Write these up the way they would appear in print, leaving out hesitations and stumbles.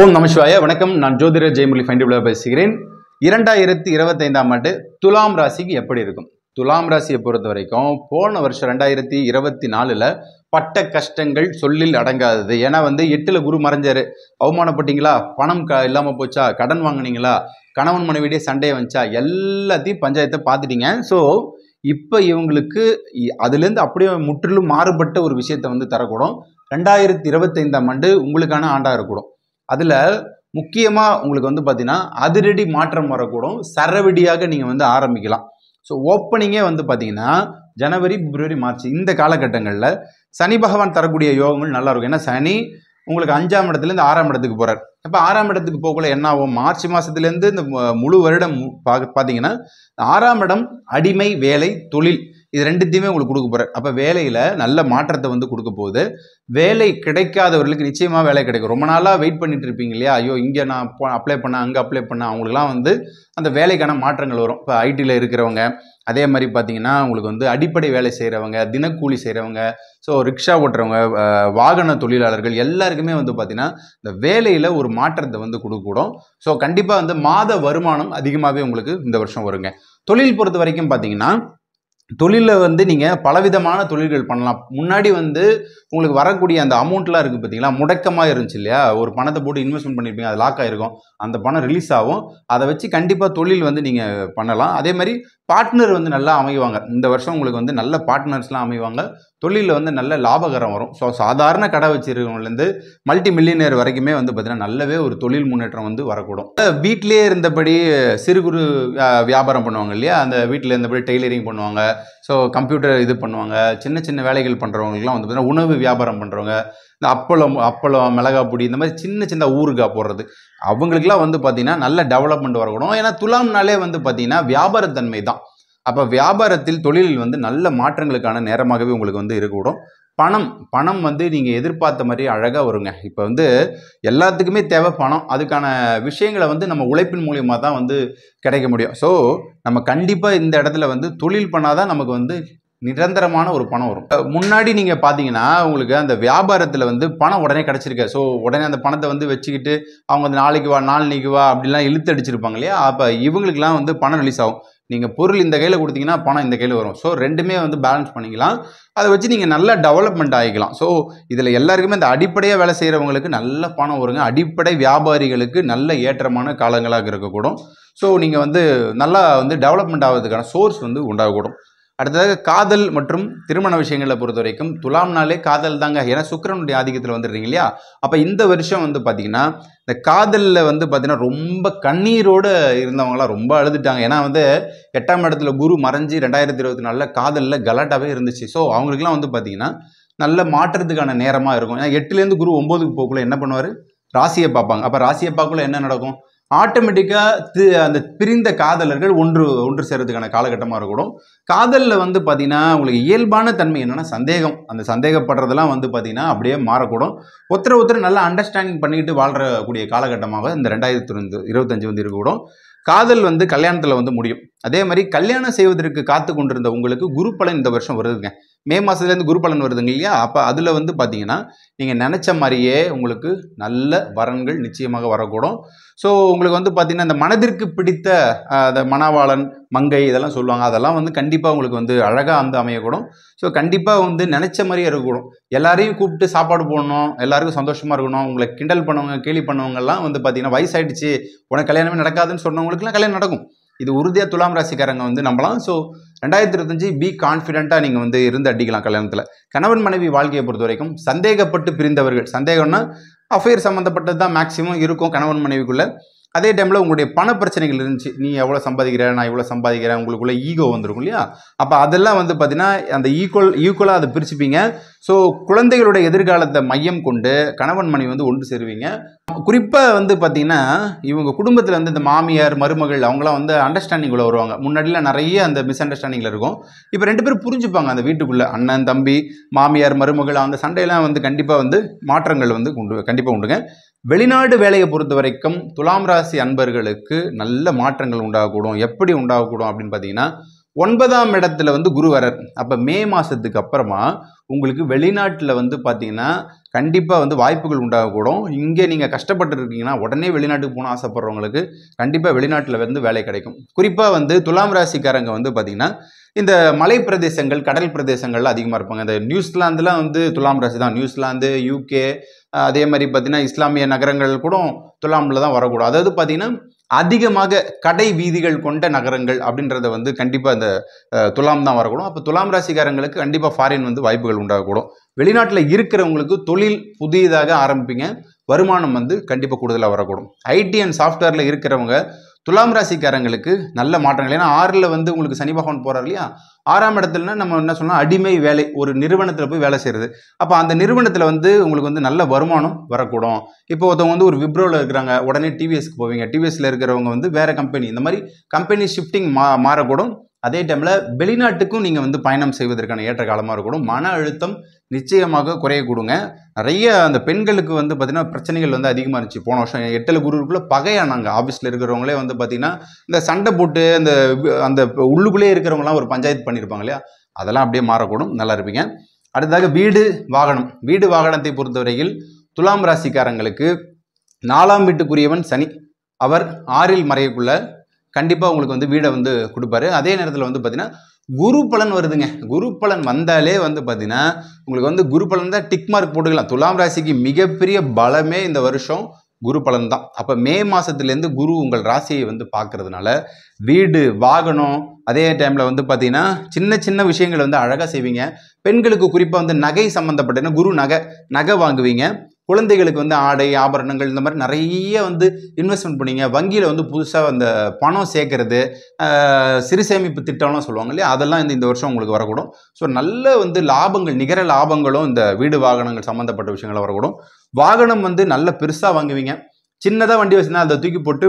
ஓம் நமசிவாய. வணக்கம். நான் ஜோதிடர் ஜெயமுரளி ஃபைண்டிபிளாக பேசுகிறேன். 2025ஆம் ஆண்டு துலாம் ராசிக்கு எப்படி இருக்கும்? துலாம் ராசியை பொறுத்த வரைக்கும் போன வருஷம் 2024ல் பட்ட கஷ்டங்கள் சொல்லில் அடங்காதது. ஏன்னா 8ல் குரு மறைஞ்சாரு. அவமானப்பட்டீங்களா? பணம் இல்லாமல் போச்சா? கடன் வாங்கினீங்களா? கணவன் மனைவிடையே சண்டையை வந்துச்சா? எல்லாத்தையும் பஞ்சாயத்தை பார்த்துட்டீங்க. ஸோ இப்போ இவங்களுக்கு அதுலேருந்து அப்படியே முற்றிலும் மாறுபட்ட ஒரு விஷயத்தை தரக்கூடும். 2025ஆம் ஆண்டு உங்களுக்கான ஆண்டாக இருக்கக்கூடும். அதில் முக்கியமாக உங்களுக்கு பார்த்தீங்கன்னா அதிரடி மாற்றம் வரக்கூடும். சரவெடியாக நீங்கள் ஆரம்பிக்கலாம். ஸோ ஓப்பனிங்கே பார்த்தீங்கன்னா ஜனவரி, பிப்ரவரி, மார்ச் இந்த காலகட்டங்களில் சனி பகவான் தரக்கூடிய யோகங்கள் நல்லா இருக்கும். ஏன்னா சனி உங்களுக்கு 5ஆம் இடத்துலேருந்து 6ஆம் இடத்துக்கு போகிறார். இப்போ 6ஆம் இடத்துக்கு போகக்குள்ள என்ன ஆகும்? மார்ச் மாதத்துலேருந்து இந்த முழு வருடம் பார்த்தீங்கன்னா 6ஆம் இடம் அடிமை, வேலை, தொழில் இது ரெண்டுத்தையுமே உங்களுக்கு கொடுக்க போகிறார். அப்போ வேலையில் நல்ல மாற்றத்தை கொடுக்க போகுது. வேலை கிடைக்காதவர்களுக்கு நிச்சயமாக வேலை கிடைக்கும். ரொம்ப நாளாக வெயிட் பண்ணிட்டு இருப்பீங்க இல்லையா? ஐயோ இங்கே நான் அப்ளை பண்ணேன், அங்கே அப்ளை பண்ணேன், அவங்களுக்குலாம் அந்த வேலைக்கான மாற்றங்கள் வரும். இப்போ ஐடியில் இருக்கிறவங்க, அதே மாதிரி பார்த்தீங்கன்னா உங்களுக்கு அடிப்படை வேலை செய்கிறவங்க, தினக்கூலி செய்கிறவங்க, ஸோ ரிக்ஷா ஓட்டுறவங்க, வாகன தொழிலாளர்கள் எல்லாருக்குமே பார்த்தீங்கன்னா இந்த வேலையில் ஒரு மாற்றத்தை கொடுக்கக்கூடும். ஸோ கண்டிப்பாக மாத வருமானம் அதிகமாகவே உங்களுக்கு இந்த வருஷம் வருங்க. தொழில் பொறுத்த வரைக்கும் பார்த்தீங்கன்னா தொழிலில் நீங்கள் பலவிதமான தொழில்கள் பண்ணலாம். முன்னாடி உங்களுக்கு வரக்கூடிய அந்த அமௌண்ட்லாம் இருக்குது பார்த்தீங்களா, முடக்கமாக இருந்துச்சு இல்லையா? ஒரு பணத்தை போட்டு இன்வெஸ்ட்மெண்ட் பண்ணியிருப்பீங்க, அது லாக் ஆகிருக்கும். அந்த பணம் ரிலீஸ் ஆகும். அதை வச்சு கண்டிப்பாக தொழில் நீங்கள் பண்ணலாம். அதே மாதிரி பார்ட்னர் நல்லா அமைவாங்க. இந்த வருஷம் உங்களுக்கு நல்ல பார்ட்னர்ஸ்லாம் அமைவாங்க. தொழிலில் நல்ல லாபகரம் வரும். ஸோ சாதாரண கடை வச்சுருக்கவங்கலேருந்து மல்டி மில்லியனர் வரைக்குமே பார்த்தீங்கன்னா நல்லாவே ஒரு தொழில் முன்னேற்றம் வரக்கூடும். வீட்டிலே இருந்தபடி சிறு குறு வியாபாரம் பண்ணுவாங்க இல்லையா? அந்த வீட்டில் இருந்தபடி டெய்லரிங் பண்ணுவாங்க, ஸோ கம்ப்யூட்டர் இது பண்ணுவாங்க, சின்ன சின்ன வேலைகள் பண்ணுறவங்களுக்குலாம் பார்த்தீங்கன்னா உணவு வியாபாரம் பண்ணுறவங்க, இந்த அப்பளம், மிளகாய் பொடி, இந்த மாதிரி சின்ன சின்ன ஊறுகாய் போடுறது, அவங்களுக்குலாம் பார்த்தீங்கன்னா நல்ல டெவலப்மெண்ட் வரக்கூடும். ஏன்னா துலாம்னாலே பார்த்தீங்கன்னா வியாபாரத்தன்மை தான். அப்போ வியாபாரத்தில் தொழிலில் நல்ல மாற்றங்களுக்கான நேரமாகவே உங்களுக்கு இருக்கக்கூடும். பணம் நீங்கள் எதிர்பார்த்த மாதிரி அழகாக வருங்க. இப்போ எல்லாத்துக்குமே தேவை பணம். அதுக்கான விஷயங்களை நம்ம உழைப்பின் மூலியமாக தான் கிடைக்க முடியும். ஸோ நம்ம கண்டிப்பாக இந்த இடத்துல தொழில் பண்ணாதான் நமக்கு நிரந்தரமான ஒரு பணம் வரும். முன்னாடி நீங்கள் பார்த்தீங்கன்னா உங்களுக்கு அந்த வியாபாரத்தில் பணம் உடனே கிடச்சிருக்கு. ஸோ உடனே அந்த பணத்தை வச்சுக்கிட்டு அவங்க நாளைக்கு வா, நாளைக்கு வா அப்படிலாம் இழுத்து அடிச்சிருப்பாங்க இல்லையா? அப்போ இவங்களுக்குலாம் பணம் ரிலீஸ் ஆகும். நீங்கள் பொருள் இந்த கையில் கொடுத்தீங்கன்னா பணம் இந்த கையில் வரும். ஸோ ரெண்டுமே பேலன்ஸ் பண்ணிக்கலாம். அதை வச்சு நீங்கள் நல்லா டெவலப்மெண்ட் ஆகிக்கலாம். ஸோ இதில் எல்லாருக்குமே இந்த அடிப்படையாக வேலை செய்கிறவங்களுக்கு நல்ல பணம் வருங்க. அடிப்படை வியாபாரிகளுக்கு நல்ல ஏற்றமான காலங்களாக இருக்கக்கூடும். ஸோ நீங்கள் நல்லா டெவலப்மெண்ட் ஆகிறதுக்கான சோர்ஸ் உண்டாகக்கூடும். அடுத்ததாக காதல் மற்றும் திருமண விஷயங்களை பொறுத்த வரைக்கும் துலாம்னாலே காதல் தாங்க. ஏன்னா சுக்கிரனுடைய ஆதிக்கத்தில் வந்துடுறீங்க இல்லையா? அப்போ இந்த வருஷம் பார்த்தீங்கன்னா இந்த காதலில் பார்த்தீங்கன்னா ரொம்ப கண்ணீரோடு இருந்தவங்களாம் ரொம்ப அழுதுட்டாங்க. ஏன்னா 8ஆம் இடத்துல குரு மறைஞ்சி 2024 காதலில் கலாட்டாவே இருந்துச்சு. ஸோ அவங்களுக்குலாம் பார்த்தீங்கன்னா நல்ல மாற்றத்துக்கான நேரமாக இருக்கும். ஏன்னா 8லேருந்து குரு 9க்கு போக்குள்ள என்ன பண்ணுவார்? ராசியை பார்ப்பாங்க. அப்போ ராசியை பார்க்கக்குள்ள என்ன நடக்கும்? ஆட்டோமேட்டிக்காக அந்த பிரிந்த காதலர்கள் ஒன்று சேர்றதுக்கான காலகட்டமாக இருக்கணும். காதலில் பார்த்தீங்கன்னா உங்களுக்கு இயல்பான தன்மை என்னென்னா சந்தேகம். அந்த சந்தேகப்படுறதெல்லாம் பார்த்தீங்கன்னா அப்படியே மாறக்கூடும். ஒருத்தர் நல்ல அண்டர்ஸ்டாண்டிங் பண்ணிக்கிட்டு வாழ்கிறக்கூடிய காலகட்டமாக இந்த 2025 இருக்கக்கூடும். காதல் கல்யாணத்தில் முடியும். அதே மாதிரி கல்யாணம் செய்வதற்கு காத்து கொண்டிருந்த உங்களுக்கு குரு பலன் இந்த வருஷம் வருதுங்க. மே மாதத்துலேருந்து குரு பலன் வருதுங்க இல்லையா? அப்போ அதில் பார்த்தீங்கன்னா நீங்கள் நினச்ச மாதிரியே உங்களுக்கு நல்ல வரன்கள் நிச்சயமாக வரக்கூடும். ஸோ உங்களுக்கு பார்த்தீங்கன்னா இந்த மனதிற்கு பிடித்த அந்த மணவாளன், மங்கை இதெல்லாம் சொல்லுவாங்க. அதெல்லாம் கண்டிப்பாக உங்களுக்கு அழகாக அமையக்கூடும். ஸோ கண்டிப்பாக நினச்ச மாதிரியே இருக்கக்கூடும். எல்லாரையும் கூப்பிட்டு சாப்பாடு போடணும், எல்லாருக்கும் சந்தோஷமாக இருக்கணும். உங்களை கிண்டல் பண்ணவங்க, கேலி பண்ணவங்கெல்லாம் பார்த்தீங்கன்னா வயசாயிடுச்சு, உனக்கு கல்யாணமே நடக்காதுன்னு சொன்னவங்களுக்குலாம் கல்யாணம் நடக்கும். இது உறுதியாக துலாம் ராசிக்காரங்க நம்பலாம். ஸோ 2025 பி கான்ஃபிடென்ட்டாக நீங்கள் இருந்து அடிக்கலாம் கல்யாணத்தில். கணவன் மனைவி வாழ்க்கையை பொறுத்த வரைக்கும் சந்தேகப்பட்டு பிரிந்தவர்கள், சந்தேகம்னா அஃபேர் சம்மந்தப்பட்டது தான் மேக்ஸிமம் இருக்கும் கணவன் மனைவிக்குள்ளே. அதே டைமில் உங்களுடைய பண பிரச்சனைகள் இருந்துச்சு. நீ எவ்வளோ சம்பாதிக்கிற, நான் இவ்வளோ சம்பாதிக்கிறேன், உங்களுக்குள்ள ஈகோ வந்துருக்கும் இல்லையா? அப்போ அதெல்லாம் பார்த்தீங்கன்னா அந்த ஈக்குவலாக அதை பிரிச்சுப்பீங்க. ஸோ குழந்தைகளுடைய எதிர்காலத்தை மையம் கொண்டு கணவன் மனைவி ஒன்று சேருவீங்க. குறிப்பாக பார்த்தீங்கன்னா இவங்க குடும்பத்தில் இந்த மாமியார், மருமகள் அவங்களாம் அண்டர்ஸ்டாண்டிங்குள்ளே வருவாங்க. முன்னாடிலாம் நிறைய அந்த மிஸ் அண்டர்ஸ்டாண்டிங்கில் இருக்கும். இப்போ 2 பேரும் புரிஞ்சுப்பாங்க. அந்த வீட்டுக்குள்ளே அண்ணன், தம்பி, மாமியார், மருமகள் அந்த சண்டையெல்லாம் கண்டிப்பாக மாற்றங்கள் கண்டிப்பாக உண்டுங்க. வெளிநாடு வேலையை பொறுத்த வரைக்கும் துலாம் ராசி அன்பர்களுக்கு நல்ல மாற்றங்கள் உண்டாகக்கூடும். எப்படி உண்டாகக்கூடும் அப்படின்னு பார்த்தீங்கன்னா 9ஆம் இடத்துல வந்து குரு வரார். அப்போ மே மாதத்துக்கு அப்புறமா உங்களுக்கு வெளிநாட்டில் வந்து பார்த்தீங்கன்னா கண்டிப்பாக வந்து வாய்ப்புகள் உண்டாகக்கூடும். இங்கே நீங்கள் கஷ்டப்பட்டு இருக்கீங்கன்னா உடனே வெளிநாட்டுக்கு போகணும் ஆசைப்படுறவங்களுக்கு கண்டிப்பாக வெளிநாட்டில் வந்து வேலை கிடைக்கும். குறிப்பாக வந்து துலாம் ராசிக்காரங்க வந்து பார்த்தீங்கன்னா இந்த மலை பிரதேசங்கள் கடல் பிரதேசங்கள்ல அதிகமாக இருப்பாங்க. இந்த நியூசிலாந்துலாம் வந்து துலாம் ராசி தான். நியூசிலாந்து, யூகே, அதே மாதிரி பார்த்தீங்கன்னா இஸ்லாமிய நகரங்கள் கூட துலாமில் தான் வரக்கூடும். அதாவது பார்த்தீங்கன்னா அதிகமாக கடை வீதிகள் கொண்ட நகரங்கள் அப்படின்றத வந்து கண்டிப்பாக இந்த துலாம் தான் வரக்கூடும். அப்போ துலாம் ராசிக்காரங்களுக்கு கண்டிப்பாக ஃபாரின் வந்து வாய்ப்புகள் உண்டாகக்கூடும். வெளிநாட்டில் இருக்கிறவங்களுக்கு தொழில் புதியதாக ஆரம்பிப்பீங்க, வருமானம் வந்து கண்டிப்பாக கூடுதலாக வரக்கூடும். ஐடி அண்ட் சாஃப்ட்வேரில் இருக்கிறவங்க துலாம் ராசிக்காரங்களுக்கு நல்ல மாற்றங்கள். ஏன்னா 6ல் வந்து உங்களுக்கு சனி பகவான் போறார் இல்லையா, 6ஆம் இடத்துலனா நம்ம என்ன சொன்னால் அடிமை வேலை, ஒரு நிறுவனத்தில் போய் வேலை செய்கிறது. அப்போ அந்த நிறுவனத்தில் வந்து உங்களுக்கு வந்து நல்ல வருமானம் வரக்கூடும். இப்போ ஒருத்தவங்க வந்து ஒரு விப்ரோவில் இருக்கிறாங்க, உடனே டிவிஎஸ்க்கு போவீங்க. டிவிஎஸ்ல இருக்கிறவங்க வந்து வேற கம்பெனி, இந்த மாதிரி கம்பெனி ஷிஃப்டிங் மாறக்கூடும். அதே டைமில் வெளிநாட்டுக்கும் நீங்கள் வந்து பயணம் செய்வதற்கான ஏற்ற காலமாக இருக்கணும். மன அழுத்தம் நிச்சயமாக குறையக்கூடுங்க. நிறைய அந்த பெண்களுக்கு வந்து பார்த்தீங்கன்னா பிரச்சனைகள் வந்து அதிகமாக இருந்துச்சு. போன வருஷம் 8ல் குரு இருக்குள்ள பகையானாங்க. ஆஃபீஸில் இருக்கிறவங்களே வந்து பார்த்தீங்கன்னா இந்த சண்டை போட்டு அந்த அந்த உள்ளுக்குள்ளே இருக்கிறவங்களாம் ஒரு பஞ்சாயத்து பண்ணியிருப்பாங்க இல்லையா, அதெல்லாம் அப்படியே மாறக்கூடும். நல்லா இருப்பீங்க. அடுத்ததாக வீடு வாகனம். வீடு வாகனத்தை பொறுத்தவரையில் துலாம் ராசிக்காரங்களுக்கு 4ஆம் வீட்டுக்குரியவன் சனி, அவர் 6ல் மறையக்குள்ள கண்டிப்பாக உங்களுக்கு வந்து வீடை வந்து கொடுப்பாரு. அதே நேரத்தில் வந்து பார்த்தீங்கன்னா குரு பலன் வருதுங்க. குரு பலன் வந்தாலே வந்து பார்த்தீங்கன்னா உங்களுக்கு வந்து குரு பலன் தான் டிக் மார்க் போட்டுக்கலாம். துலாம் ராசிக்கு மிகப்பெரிய பலமே இந்த வருஷம் குரு பலன் தான். அப்போ மே மாதத்துலேருந்து குரு உங்கள் ராசியை வந்து பார்க்கறதுனால வீடு வாகனம், அதே டைமில் வந்து பார்த்தீங்கன்னா சின்ன சின்ன விஷயங்கள் வந்து அழகாக செய்வீங்க. பெண்களுக்கு குறிப்பாக வந்து நகை சம்மந்தப்பட்ட குரு நகை வாங்குவீங்க. குழந்தைகளுக்கு வந்து ஆடை ஆபரணங்கள் இந்த மாதிரி நிறைய வந்து இன்வெஸ்ட்மெண்ட் பண்ணீங்க. வங்கியில் வந்து புதுசாக அந்த பணம் சேர்க்கறது, சிறு சேமிப்பு திட்டம்லாம் சொல்லுவாங்க இல்லையா, அதெல்லாம் இந்த வருஷம் உங்களுக்கு வரக்கூடும். ஸோ நல்ல வந்து லாபங்கள், நிகர லாபங்களும் இந்த வீடு வாகனங்கள் சம்மந்தப்பட்ட விஷயங்கள் வரக்கூடும். வாகனம் வந்து நல்ல பெருசாக வாங்குவீங்க. சின்னதாக வண்டி வச்சுருந்தா அதை தூக்கி போட்டு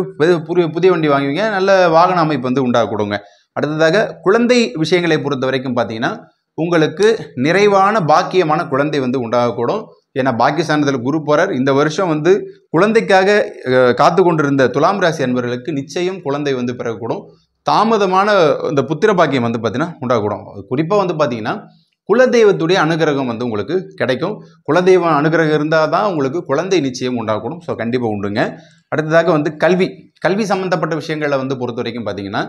புதிய வண்டி வாங்குவீங்க. நல்ல வாகன அமைப்பு வந்து உண்டாகக்கூடுங்க. அடுத்ததாக குழந்தை விஷயங்களை பொறுத்த வரைக்கும் பார்த்தீங்கன்னா உங்களுக்கு நிறைவான பாக்கியமான குழந்தை வந்து உண்டாகக்கூடும். ஏன்னா பாக்கியஸ்தானத்தில் குரு போறார். இந்த வருஷம் வந்து குழந்தைக்காக காத்து கொண்டிருந்த துலாம் ராசி அன்பர்களுக்கு நிச்சயம் குழந்தை வந்து பிறக்கக்கூடும். தாமதமான இந்த புத்திர பாக்கியம் வந்து பார்த்தீங்கன்னா உண்டாகக்கூடும். குறிப்பாக வந்து பார்த்தீங்கன்னா குலதெய்வத்துடைய அனுகிரகம் வந்து உங்களுக்கு கிடைக்கும். குலதெய்வம் அனுகிரகம் இருந்தால் தான் உங்களுக்கு குழந்தை நிச்சயம் உண்டாகக்கூடும். ஸோ கண்டிப்பாக உண்டுங்க. அடுத்ததாக வந்து கல்வி சம்பந்தப்பட்ட விஷயங்களை வந்து பொறுத்த வரைக்கும் பார்த்தீங்கன்னா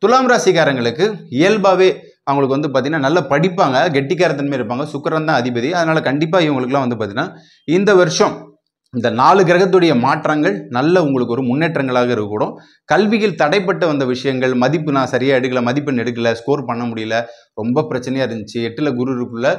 துலாம் ராசிக்காரங்களுக்கு இயல்பாகவே அவங்களுக்கு வந்து பார்த்தீங்கன்னா நல்லா படிப்பாங்க, கெட்டிக்காரத்தன்மை இருப்பாங்க. சுக்கிரன் தான் அதிபதி. அதனால கண்டிப்பாக இவங்களுக்குலாம் வந்து பார்த்தீங்கன்னா இந்த வருஷம் இந்த 4 கிரகத்துடைய மாற்றங்கள் நல்ல உங்களுக்கு ஒரு முன்னேற்றங்களாக இருக்கக்கூடும். கல்வியில் தடைப்பட்டு வந்த விஷயங்கள், மதிப்பு நான் சரியாக எடுக்கல, மதிப்பெண் எடுக்கல, ஸ்கோர் பண்ண முடியல, ரொம்ப பிரச்சனையாக இருந்துச்சு. 8ல் குரு இருக்குள்ள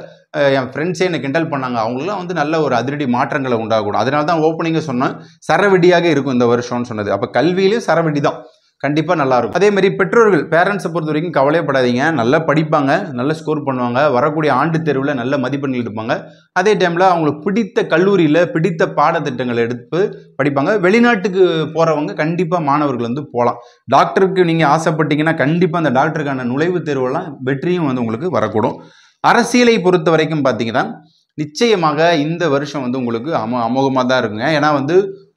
என் ஃப்ரெண்ட்ஸே என்னை கிண்டல் பண்ணாங்க, அவங்களாம் வந்து நல்ல ஒரு அதிரடி மாற்றங்களை உண்டாகக்கூடும். அதனால தான் ஓப்பனிங்காக சொன்னேன் சரவெடியாக இருக்கும் இந்த வருஷம்னு சொன்னது. அப்போ கல்வியிலையும் சரவெடி தான் கண்டிப்பாக நல்லா இருக்கும். அதே மாதிரி பெற்றோர்கள் பேரண்ட்ஸை பொறுத்த வரைக்கும் கவலைப்படாதீங்க. நல்லா படிப்பாங்க, நல்ல ஸ்கோர் பண்ணுவாங்க, வரக்கூடிய ஆண்டு தேர்வில் நல்ல மதிப்பெண்கள் எடுப்பாங்க. அதே டைமில் அவங்களுக்கு பிடித்த கல்லூரியில் பிடித்த பாடத்திட்டங்களை எடுத்து படிப்பாங்க. வெளிநாட்டுக்கு போகிறவங்க கண்டிப்பாக மாணவர்கள் வந்து போகலாம். டாக்டருக்கு நீங்கள் ஆசைப்பட்டீங்கன்னா கண்டிப்பாக அந்த டாக்டருக்கான நுழைவுத் தேர்வெல்லாம் வெற்றியும் வந்து உங்களுக்கு வரக்கூடும். அரசியலை பொறுத்த வரைக்கும் பார்த்தீங்கன்னா நிச்சயமாக இந்த வருஷம் வந்து உங்களுக்கு அமோகமாக தான் இருக்குங்க. ஏன்னா வந்து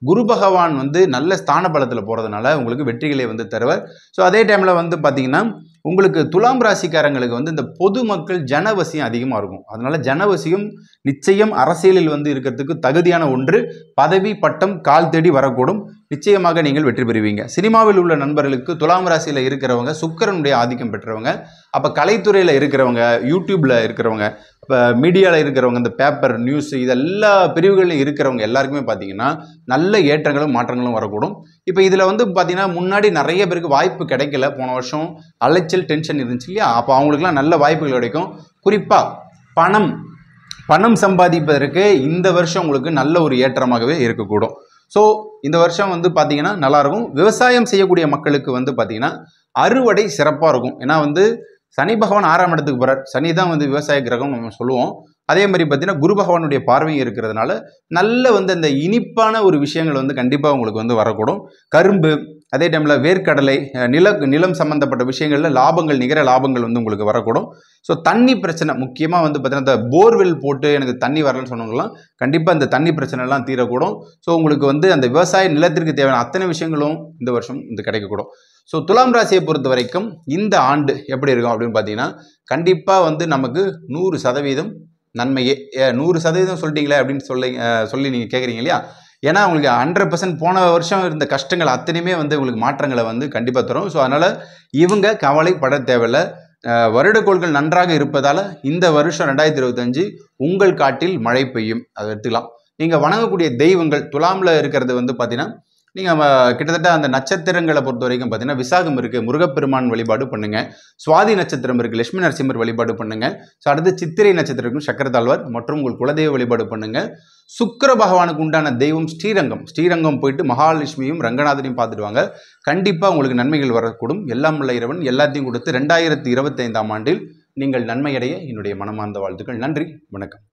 குரு பகவான் வந்து நல்ல ஸ்தான பலத்தில் போகிறதுனால உங்களுக்கு வெற்றிகளை வந்து தருவார். ஸோ அதே டைமில் வந்து பார்த்தீங்கன்னா உங்களுக்கு துலாம் ராசிக்காரங்களுக்கு வந்து இந்த பொதுமக்கள் ஜனவசியம் அதிகமாக இருக்கும். அதனால ஜனவசியம் நிச்சயம் அரசியலில் வந்து இருக்கிறதுக்கு தகுதியான ஒன்று. பதவி பட்டம் கால் தேடி வரக்கூடும். நிச்சயமாக நீங்கள் வெற்றி பெறுவீங்க. சினிமாவில் உள்ள நண்பர்களுக்கு துலாம் ராசியில் இருக்கிறவங்க சுக்கிரனுடைய ஆதிக்கம் பெற்றவங்க, அப்போ கலைத்துறையில் இருக்கிறவங்க, யூடியூப்பில் இருக்கிறவங்க, இப்போ மீடியாவில் இருக்கிறவங்க, இந்த பேப்பர் நியூஸ் இதெல்லா பிரிவுகளில் இருக்கிறவங்க எல்லாருக்குமே பார்த்தீங்கன்னா நல்ல ஏற்றங்களும் மாற்றங்களும் வரக்கூடும். இப்போ இதில் வந்து பார்த்தீங்கன்னா முன்னாடி நிறைய பேருக்கு வாய்ப்பு கிடைக்கல. போன வருஷம் அலைச்சல் டென்ஷன் இருந்துச்சு இல்லையா, அப்போ அவங்களுக்குலாம் நல்ல வாய்ப்புகள் கிடைக்கும். குறிப்பாக பணம் சம்பாதிப்பதற்கு இந்த வருஷம் உங்களுக்கு நல்ல ஒரு ஏற்றமாகவே இருக்கக்கூடும். ஸோ இந்த வருஷம் வந்து பார்த்தீங்கன்னா நல்லாயிருக்கும். விவசாயம் செய்யக்கூடிய மக்களுக்கு வந்து பார்த்தீங்கன்னா அறுவடை சிறப்பாக இருக்கும். ஏன்னா வந்து சனி பகவான் 6ஆம் இடத்துக்கு போகிறார். சனி தான் வந்து விவசாய கிரகம் நம்ம சொல்லுவோம். அதே மாதிரி பார்த்தீங்கன்னா குரு பகவானுடைய பார்வையும் இருக்கிறதுனால நல்ல வந்து அந்த இனிப்பான ஒரு விஷயங்கள் வந்து கண்டிப்பாக உங்களுக்கு வந்து வரக்கூடும். கரும்பு, அதே டைமில் வேர்க்கடலை, நிலம் சம்மந்தப்பட்ட விஷயங்களில் லாபங்கள், நிகர லாபங்கள் வந்து உங்களுக்கு வரக்கூடும். ஸோ தண்ணி பிரச்சனை முக்கியமாக வந்து பார்த்தீங்கன்னா இந்த போர்வெல் போட்டு எனக்கு தண்ணி வரலன்னு சொன்னவங்களாம் கண்டிப்பாக இந்த தண்ணி பிரச்சனைலாம் தீரக்கூடும். ஸோ உங்களுக்கு வந்து அந்த விவசாய நிலத்திற்கு தேவையான அத்தனை விஷயங்களும் இந்த வருஷம் வந்து கிடைக்கக்கூடும். ஸோ துலாம் ராசியை பொறுத்த வரைக்கும் இந்த ஆண்டு எப்படி இருக்கும் அப்படின்னு பார்த்தீங்கன்னா கண்டிப்பாக வந்து நமக்கு 100% நன்மையே. 100% சொல்லிட்டீங்களே அப்படின்னு சொல்லி நீங்கள் கேட்குறீங்க இல்லையா? ஏன்னா உங்களுக்கு 100% போன வருஷம் இருந்த கஷ்டங்கள் அத்தனையுமே வந்து உங்களுக்கு மாற்றங்களை வந்து கண்டிப்பாக தரும். ஸோ அதனால் இவங்க கவலைப்பட தேவையில்லை. வருடக்கோள்கள் நன்றாக இருப்பதால் இந்த வருஷம் 2025 உங்கள் காட்டில் மழை பெய்யும். அதை எடுத்துக்கலாம். நீங்கள் வணங்கக்கூடிய தெய்வங்கள் துலாமில் இருக்கிறது வந்து பார்த்தீங்கன்னா நீங்கள் கிட்டத்தட்ட அந்த நட்சத்திரங்களை பொறுத்த வரைக்கும் பார்த்தீங்கன்னா விசாகம் இருக்குது, முருகப்பெருமான் வழிபாடு பண்ணுங்கள். சுவாதி நட்சத்திரம் இருக்குது, லட்சுமி நரசிம்மர் வழிபாடு பண்ணுங்கள். ஸோ அடுத்து சித்திரை நட்சத்திரம் சக்கரத்தாழ்வார் மற்றும் உங்கள் குலதெய்வ வழிபாடு பண்ணுங்கள். சுக்கிர பகவானுக்கு உண்டான தெய்வம் ஸ்ரீரங்கம் போயிட்டு மகாலட்சுமியும் ரங்கநாதனையும் பார்த்துட்டு வாங்க. கண்டிப்பாக உங்களுக்கு நன்மைகள் வரக்கூடும். எல்லாம் உள்ள இறைவன் எல்லாத்தையும் கொடுத்து 2025ஆம் ஆண்டில் நீங்கள் நன்மையடைய என்னுடைய மனமார்ந்த வாழ்த்துக்கள். நன்றி, வணக்கம்.